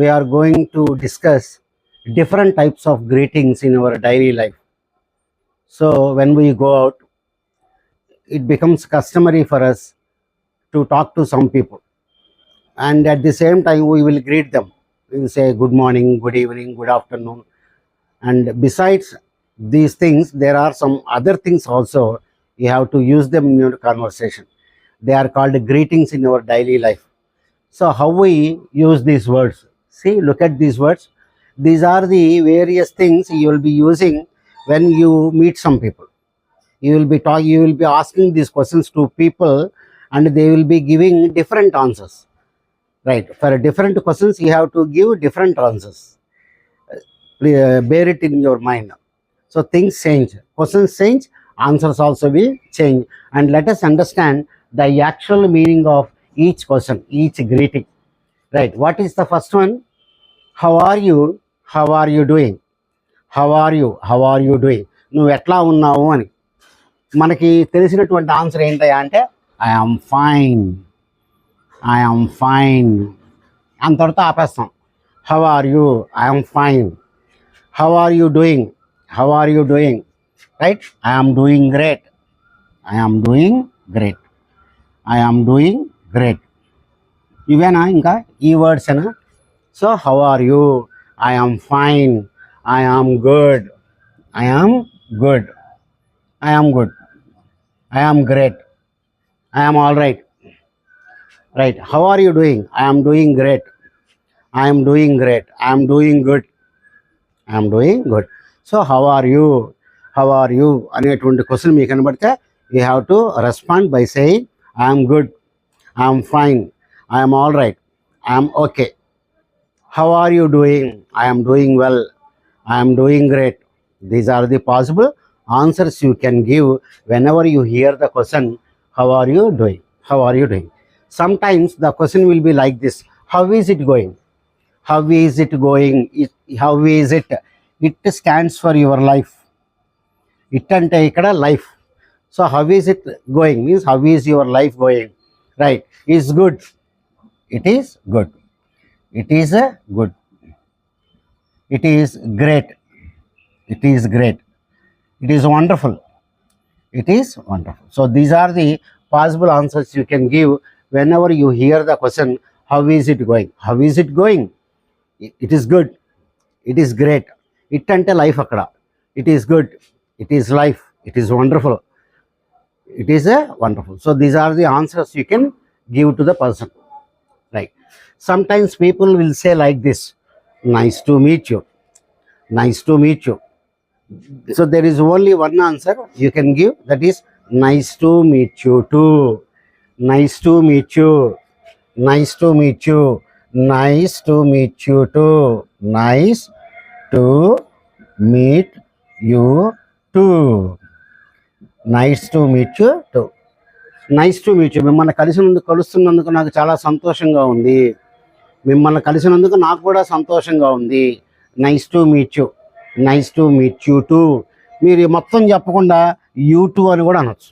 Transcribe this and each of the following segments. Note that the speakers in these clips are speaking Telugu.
we are going to discuss different types of greetings in our daily life. So when we go out, it becomes customary for us to talk to some people, and at the same time we will greet them. We will say good morning, good evening, good afternoon. And besides these things, there are some other things also. You have to use them in your conversation. They are called greetings in our daily life. So how we use these words? See, look at these words. These are the various things you will be using when you meet some people. You will be asking these questions to people, and they will be giving different answers. Right? For different questions, you have to give different answers. Bear it in your mind. So things change, questions change, answers also will change. And let us understand the actual meaning of each question, each greeting. Right? What is the first one? How are you? How are you doing? How are you? How are you doing? నువ్వు ఎట్లా ఉన్నావు అని మనకి తెలిసినటువంటి ఆన్సర్ ఏంటయ్యా అంటే I am fine, I am fine అంతటితో ఆపేస్తాం. How are you? I am fine. How are you doing? How are you doing? Right? I am doing great, I am doing great, I am doing great. ఇవేనా? ఇంకా ఈ వర్డ్సేనా? So how are you? I am fine, I am good, I am good, I am good, I am great, I am all right. Right? How are you doing? I am doing great, I am doing great, I am doing good, I am doing good. So how are you? How are you అనేటువంటి క్వశ్చన్ మీకు కనబడితే you have to respond by saying I am good, I am fine, I am all right, I am okay. How are you doing? I am doing well, I am doing great. These are the possible answers you can give whenever you hear the question, how are you doing? How are you doing? Sometimes the question will be like this: how is it going? How is it going? How is it? It stands for your life. It ante ikkada life. So how is it going means how is your life going? Right? Is good. It is good. It is good. It is great. It is great. It is wonderful. It is wonderful. So these are the possible answers you can give whenever you hear the question, how is it going? How is it going? It is good. It is great. It ante life akkada. It is good. It is life. It is wonderful. It is wonderful. So these are the answers you can give to the person. Right? Sometimes people will say like this: nice to meet you, nice to meet you. So there is only one answer you can give, that is nice to meet you too, nice to meet you, nice to meet you, nice to meet you too, nice to meet you too, nice to meet you too. Nice to meet you. మిమ్మల్ని కలుస్తున్నందుకు నాకు చాలా సంతోషంగా ఉంది. మిమ్మల్ని కలిసినందుకు నాకు కూడా సంతోషంగా ఉంది. Nice to meet you, nice to meet you two. మీరు మొత్తం చెప్పకుండా యూ టూ అని కూడా అనొచ్చు.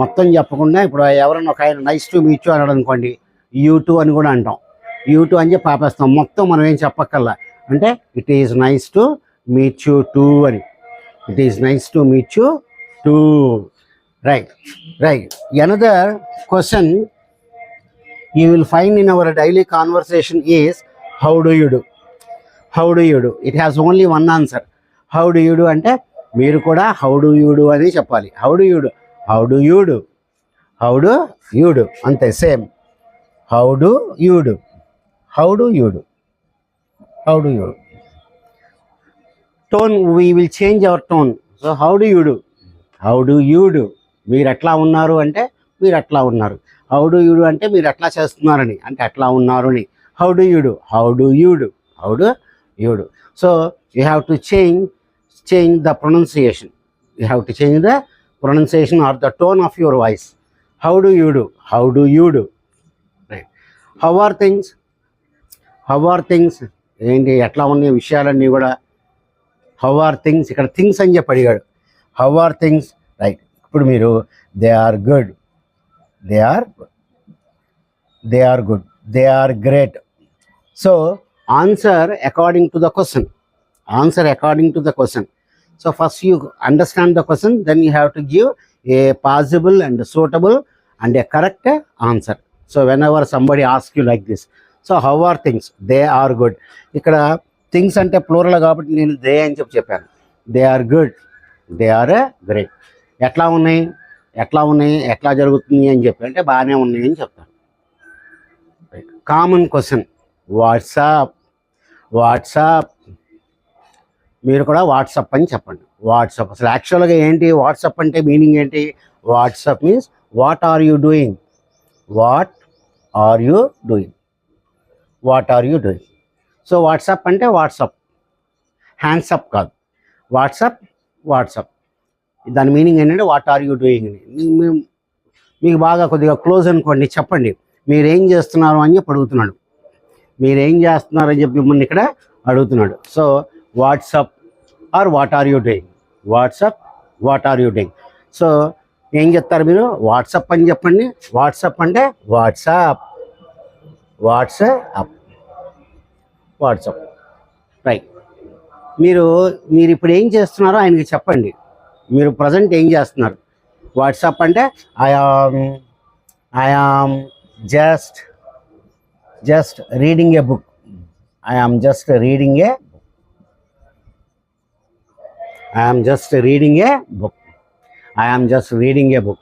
మొత్తం చెప్పకుండా ఇప్పుడు ఎవరైనా ఒక ఆయన నైస్ టు మీట్ యూ అన్నాడు అనుకోండి, యూ టూ అని కూడా అంటాం. యూ టూ అని చెప్పి ఆపేస్తాం. మొత్తం మనం ఏం చెప్పక్కర్లా. అంటే it is nice to meet you too అని. It is nice to meet you too. Right, right. Another question you will find in our daily conversation is how do you do? How do you do? It has only one answer. How do you do అంటే మీరు కూడా how do you do అని చెప్పాలి. How do you do? How do you do? How do you do? అంతే, same. How do you do? How do you do? How do you do? Tone, we will change our tone. So how do you do? How do you do? మీరు ఎట్లా ఉన్నారు అంటే మీరు ఎట్లా ఉన్నారు. హౌ డు యూ డు అంటే మీరు ఎట్లా చేస్తున్నారని, అంటే ఎట్లా ఉన్నారు అని. How do you do? How do you do? How do you do? So you have to change the pronunciation. You have to change the pronunciation or the tone of your voice. How do you do? How do you do? Right. How are things? How are things ఏంటి, ఎట్లా ఉన్నాయి విషయాలన్నీ కూడా. హౌ ఆర్ థింగ్స్, ఇక్కడ థింగ్స్ అని చెప్పి అడిగాడు. How are things? రైట్. ఇప్పుడు మీరు they are good, they are good, they are great. So answer according to the question. Answer according to the question. So first you understand the question, then you have to give a possible and suitable and a correct answer. So whenever somebody asks you like this, so how are things? They are good. ఇక్కడ థింగ్స్ అంటే ప్లూరల్ కాబట్టి నేను దే అని చెప్పాను. They are good, they are great. ఎట్లా ఉన్నాయి, ఎట్లా జరుగుతుంది అని చెప్పి అంటే బాగానే ఉన్నాయి అని చెప్తాను. Common question, WhatsApp. మీరు కూడా వాట్సాప్ అని చెప్పండి. వాట్సాప్ అసలు యాక్చువల్గా ఏంటి? వాట్సాప్ అంటే మీనింగ్ ఏంటి? What's up means what are you doing. So what's up అంటే వాట్సాప్, హ్యాండ్సప్ కాదు. వాట్సాప్ దాని మీనింగ్ ఏంటంటే వాట్ ఆర్ యూ డూయింగ్ అని. మీకు బాగా కొద్దిగా క్లోజ్ అనుకోండి, చెప్పండి మీరేం చేస్తున్నారు అని చెప్పి అడుగుతున్నాడు. మిమ్మల్ని ఇక్కడ అడుగుతున్నాడు. So what's up or what are you doing. So ఏం చెప్తారు మీరు? వాట్సాప్ అని చెప్పండి. వాట్సాప్ అంటే వాట్సాప్ రైట్. మీరు ఇప్పుడు ఏం చేస్తున్నారో ఆయనకి చెప్పండి. మీరు ప్రజెంట్ ఏం చేస్తున్నారు? వాట్సాప్ అంటే I am just reading a book. I am just reading a book.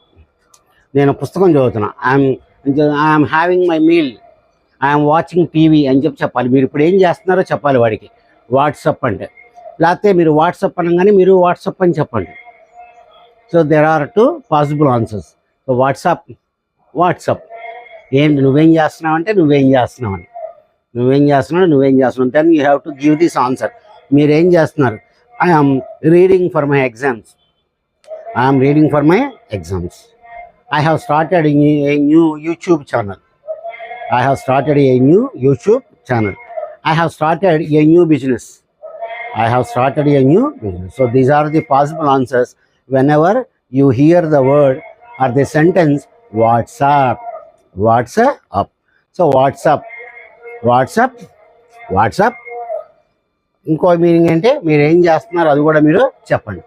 నేను పుస్తకం చదువుతున్నా. I'm having my meal. I'm watching TV అని చెప్పాలి. మీరు ఇప్పుడు ఏం చేస్తున్నారో చెప్పాలి వాడికి. వాట్సాప్ అంటే. లేకపోతే మీరు వాట్సాప్ అనగానే మీరు వాట్సాప్ అని చెప్పండి. So there are 2 possible answers. So what's up ఏంటి? నువ్వేం చేస్తున్నావు అంటే నువ్వేం చేస్తున్నావు. Then you have to give this answer. మీరేం చేస్తున్నారు? I'm reading for my exams. I have started a new YouTube channel. I have started a new business. So these are the possible answers whenever you hear the word or the sentence WhatsApp. So WhatsApp ఇంకో మీనింగ్ అంటే మీరు ఏం చేస్తున్నారు అది కూడా మీరు చెప్పండి.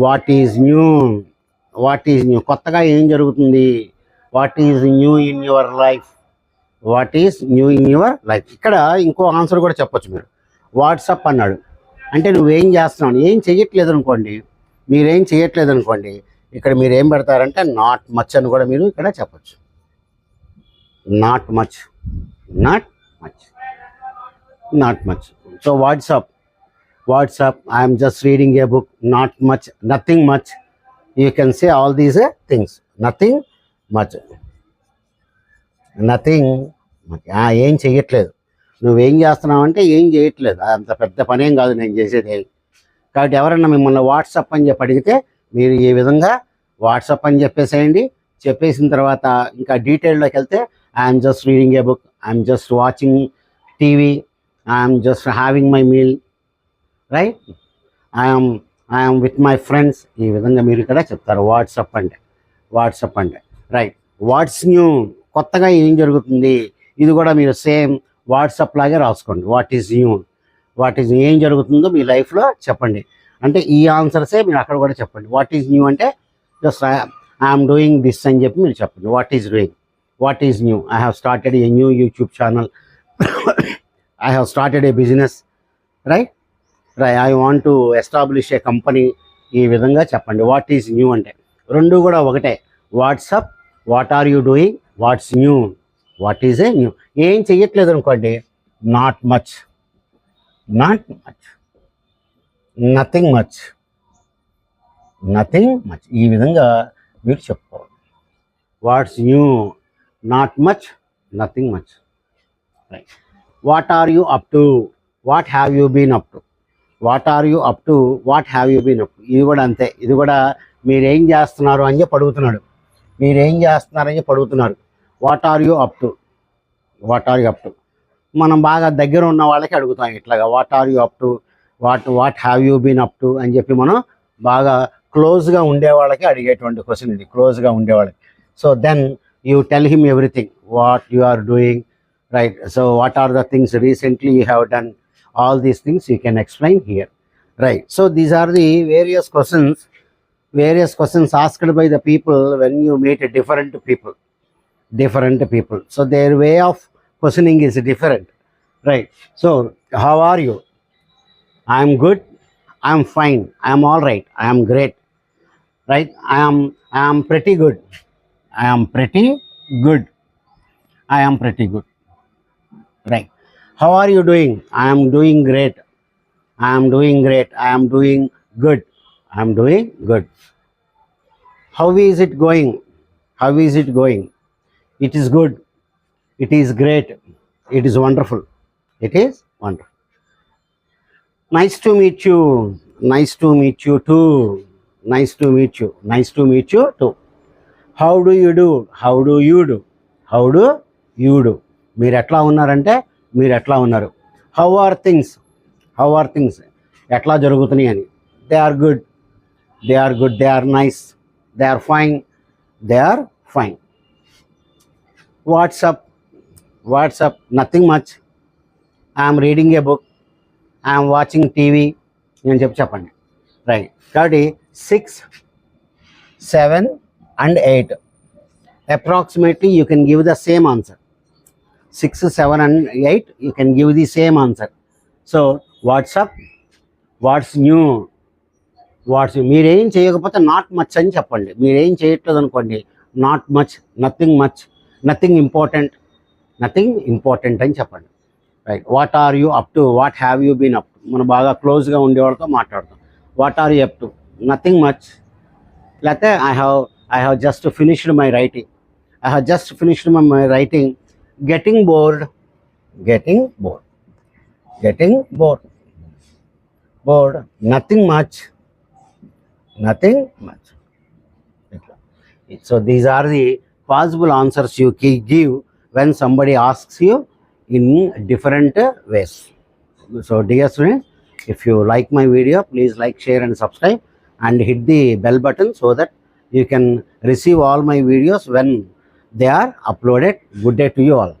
వాట్ ఈజ్ న్యూ, కొత్తగా ఏం జరుగుతుంది. What is new in your life. ఇక్కడ ఇంకో ఆన్సర్ కూడా చెప్పొచ్చు మీరు. వాట్సాప్ అన్నాడు అంటే నువ్వేం చేస్తున్నావు, ఏం చెయ్యట్లేదు అనుకోండి. మీరేం చెయ్యట్లేదు అనుకోండి, ఇక్కడ మీరు ఏం పెడతారంటే నాట్ మచ్ అని కూడా మీరు ఇక్కడ చెప్పచ్చు. Not much. So WhatsApp, I am just reading a book. Not much, nothing much. You can say all these things. Nothing much. ఏం చెయ్యట్లేదు. నువ్వేం చేస్తున్నావు అంటే ఏం చేయట్లేదు. అంత పెద్ద పనేం కాదు నేను చేసేది. కాబట్టి ఎవరన్నా మిమ్మల్ని వాట్సాప్ అని చెప్పి అడిగితే మీరు ఈ విధంగా వాట్సాప్ అని చెప్పేసేయండి. చెప్పేసిన తర్వాత ఇంకా డీటెయిల్లోకి వెళ్తే I'm just reading a book, I'm just watching TV, I'm just having my meal, right, I'm with my friends. ఈ విధంగా మీరు ఇక్కడ చెప్తారు వాట్సాప్ అంటే రైట్. వాట్స్ న్యూ, కొత్తగా ఏం జరుగుతుంది. ఇది కూడా మీరు సేమ్ వాట్సాప్ లాగే రాసుకోండి. వాట్ ఈజ్ న్యూ, ఏం జరుగుతుందో మీ లైఫ్లో చెప్పండి. అంటే ఈ ఆన్సర్సే మీరు అక్కడ కూడా చెప్పండి. వాట్ ఈజ్ న్యూ అంటే జస్ట్ ఐఎమ్ డూయింగ్ దిస్ అని చెప్పి మీరు చెప్పండి. What is new, I have started a new YouTube channel, I have started a business, right, I want to establish A company. ఈ విధంగా చెప్పండి. వాట్ ఈజ్ న్యూ అంటే రెండు కూడా ఒకటే. What's up, what are you doing, what's new, what is a new. ఏం చెయ్యట్లేదు అనుకోండి, నాట్ మచ్, నథింగ్ మచ్. ఈ విధంగా మీరు చెప్పుకోవాలి. What's new, not much, nothing much, right. What are you up to, what have you been up to. ఇది కూడా అంతే. ఇది కూడా మీరేం చేస్తున్నారు అని చెప్పి అడుగుతున్నాడు. What are you up to. మనం బాగా దగ్గర ఉన్న వాళ్ళకి అడుగుతాం ఇట్లాగా. What are you up to, what have you been up to అని చెప్పి మనం బాగా క్లోజ్గా ఉండే వాళ్ళకి అడిగేటువంటి క్వశ్చన్ ఇది. క్లోజ్గా ఉండేవాళ్ళకి. So then you tell him everything, what you are doing, right? So what are the things recently you have done? All these things you can explain here, right? So these are the various questions asked by the people when you meet different people. So their way of questioning is different, right? So how are you? I am good, I am fine, I am all right, I am great, right? I am pretty good, I am pretty good, I am pretty good, right? How are you doing? I am doing great, I am doing great, I am doing good, I am doing good. How is it going? How is it going? It is good, it is great, it is wonderful, it is wonderful. Nice to meet you, nice to meet you too, nice to meet you, nice to meet you too. How do you do? How do you do? How do you do? మీరు ఎట్లా ఉన్నారంటే మీరు ఎట్లా ఉన్నారు. How are things? How are things? ఎట్లా జరుగుతున్నాయి అని. They are good, they are good, they are nice, they are fine, they are fine. What's up? What's up? Nothing much, I'm reading a book, I'm watching TV అని చెప్పండి, రైట్? కాబట్టి 6, 7 and 8 approximately you can give the same answer. 6, 7 and 8 you can give the same answer. So what's up, what's new, మీరేం చేయకపోతే నాట్ మచ్ అని చెప్పండి. మీరేం చేయట్లేదు అనుకోండి, not much, nothing much, nothing important, nothing important అని చెప్పండి, right? What are you up to, what have you been up to, మనం బాగా క్లోజ్గా ఉండేవాళ్ళతో మాట్లాడతాం. What are you up to? Nothing much. లేకపోతే I have just finished my writing. I have just finished my writing. Getting bored. Getting bored. Getting bored. Bored. Nothing much. Nothing much. So these are the possible answers you can give when somebody asks you in different ways. So dear students, if you like my video, please like, share and subscribe and hit the bell button so that you can receive all my videos when they are uploaded. Good day to you all.